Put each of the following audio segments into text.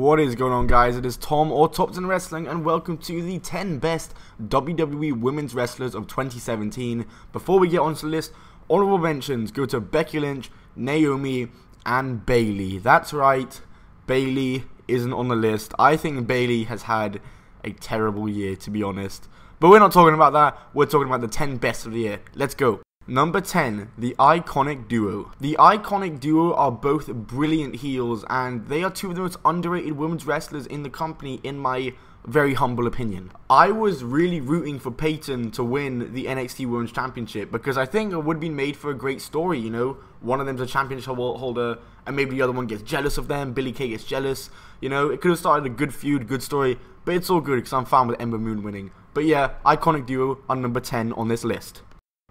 What is going on, guys? It is Tom or Tops in Wrestling, and welcome to the 10 best WWE Women's Wrestlers of 2017. Before we get onto the list, honorable mentions go to Becky Lynch, Naomi, and Bayley. That's right, Bayley isn't on the list. I think Bayley has had a terrible year, to be honest. But we're not talking about that. We're talking about the 10 best of the year. Let's go. Number 10, the Iconic Duo. The Iconic Duo are both brilliant heels, and they are two of the most underrated women's wrestlers in the company, in my very humble opinion. I was really rooting for Peyton to win the NXT Women's Championship because I think it would have been made for a great story, you know? One of them's a championship holder, and maybe the other one gets jealous of them. Billie Kay gets jealous, you know? It could have started a good feud, good story, but it's all good because I'm fine with Ember Moon winning. But yeah, Iconic Duo are number 10 on this list.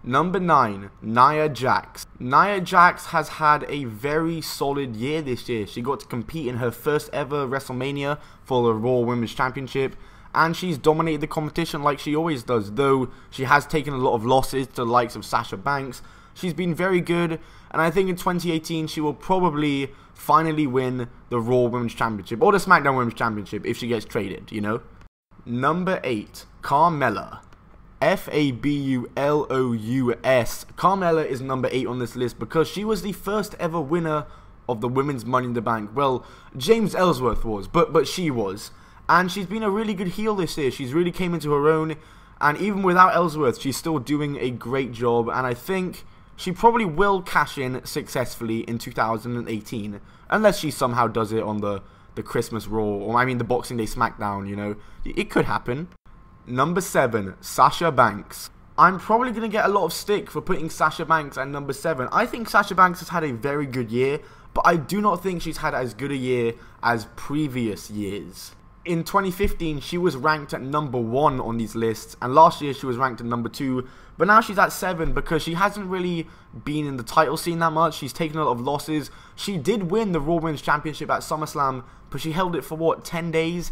Number 9, Nia Jax. Nia Jax has had a very solid year this year. She got to compete in her first ever WrestleMania for the Raw Women's Championship, and she's dominated the competition like she always does, though she has taken a lot of losses to the likes of Sasha Banks. She's been very good, and I think in 2018 she will probably finally win the Raw Women's Championship, or the SmackDown Women's Championship if she gets traded, you know? Number 8, Carmella. Fabulous. Carmella is number 8 on this list because she was the first ever winner of the Women's Money in the Bank. Well, James Ellsworth was, but she was. And she's been a really good heel this year. She's really came into her own. And even without Ellsworth, she's still doing a great job. And I think she probably will cash in successfully in 2018. Unless she somehow does it on the Christmas Raw, or I mean the Boxing Day SmackDown, you know. It could happen. Number 7, Sasha Banks. I'm probably going to get a lot of stick for putting Sasha Banks at number 7. I think Sasha Banks has had a very good year, but I do not think she's had as good a year as previous years. In 2015, she was ranked at number 1 on these lists, and last year she was ranked at number 2, but now she's at 7 because she hasn't really been in the title scene that much. She's taken a lot of losses. She did win the Raw Women's Championship at SummerSlam, but she held it for, what, 10 days?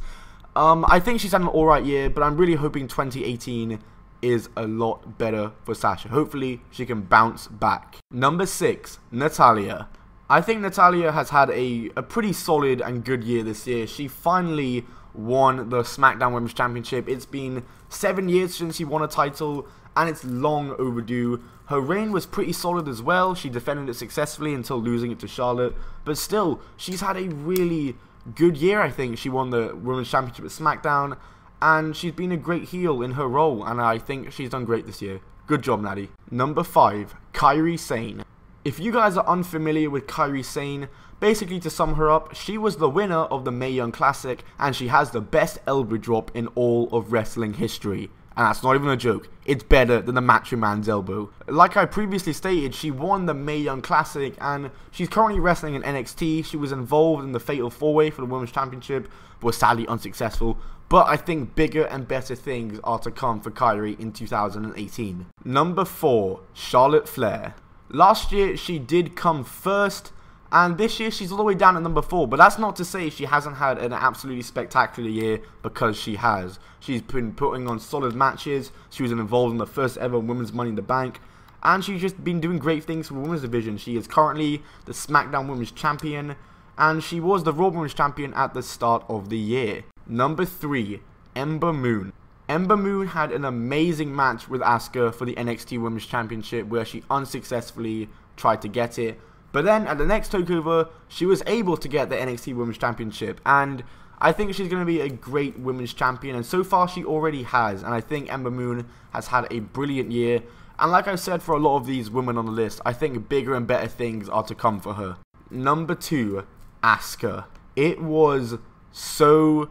I think she's had an alright year, but I'm really hoping 2018 is a lot better for Sasha. Hopefully, she can bounce back. Number 6, Natalya. I think Natalya has had a pretty solid and good year this year. She finally won the SmackDown Women's Championship. It's been 7 years since she won a title, and it's long overdue. Her reign was pretty solid as well. She defended it successfully until losing it to Charlotte. But still, she's had a really good year, I think. She won the Women's Championship at SmackDown, and she's been a great heel in her role, and I think she's done great this year. Good job, Natty. Number 5, Kairi Sane. If you guys are unfamiliar with Kairi Sane, basically to sum her up, she was the winner of the Mae Young Classic, and she has the best elbow drop in all of wrestling history. And that's not even a joke. It's better than the Macho Man's elbow. Like I previously stated, she won the Mae Young Classic, and she's currently wrestling in NXT. She was involved in the Fatal 4-Way for the Women's Championship, but was sadly unsuccessful. But I think bigger and better things are to come for Kairi in 2018. Number 4, Charlotte Flair. Last year, she did come first, and this year she's all the way down at number 4, but that's not to say she hasn't had an absolutely spectacular year, because she has. She's been putting on solid matches, she was involved in the first ever Women's Money in the Bank, and she's just been doing great things for the Women's Division. She is currently the SmackDown Women's Champion, and she was the Raw Women's Champion at the start of the year. Number 3, Ember Moon. Ember Moon had an amazing match with Asuka for the NXT Women's Championship, where she unsuccessfully tried to get it. But then, at the next takeover, she was able to get the NXT Women's Championship, and I think she's going to be a great Women's Champion, and so far she already has, and I think Ember Moon has had a brilliant year, and like I said for a lot of these women on the list, I think bigger and better things are to come for her. Number 2, Asuka. It was so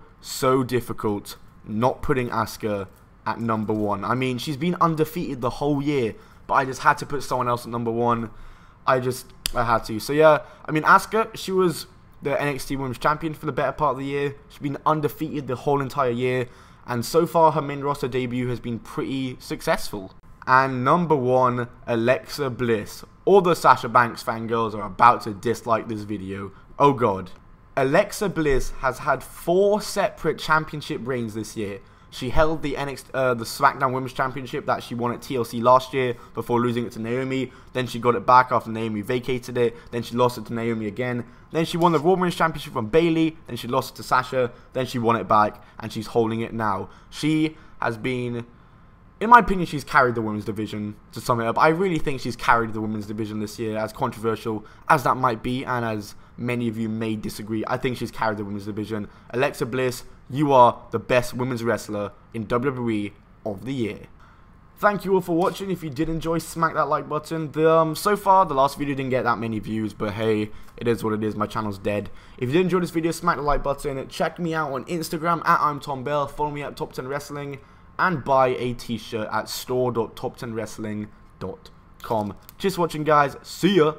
difficult not putting Asuka at number 1. I mean, she's been undefeated the whole year, but I just had to put someone else at number 1. I had to. So yeah, I mean, Asuka, she was the NXT Women's Champion for the better part of the year. She's been undefeated the whole entire year, and so far her main roster debut has been pretty successful. And number 1, Alexa Bliss. All the Sasha Banks fangirls are about to dislike this video. Oh god. Alexa Bliss has had 4 separate championship reigns this year. She held the the SmackDown Women's Championship that she won at TLC last year before losing it to Naomi. Then she got it back after Naomi vacated it. Then she lost it to Naomi again. Then she won the Raw Women's Championship from Bayley. Then she lost it to Sasha. Then she won it back, and she's holding it now. She has been, in my opinion, she's carried the women's division. To sum it up, I really think she's carried the women's division this year. As controversial as that might be, and as many of you may disagree, I think she's carried the women's division. Alexa Bliss, you are the best women's wrestler in WWE of the year. Thank you all for watching. If you did enjoy, smack that like button. So far, the last video didn't get that many views, but hey, it is what it is. My channel's dead. If you did enjoy this video, smack the like button. Check me out on Instagram at I'm Tom Bell. Follow me at Top 10 Wrestling. And buy a t-shirt at store.top10wrestling.com. Cheers for watching, guys. See ya.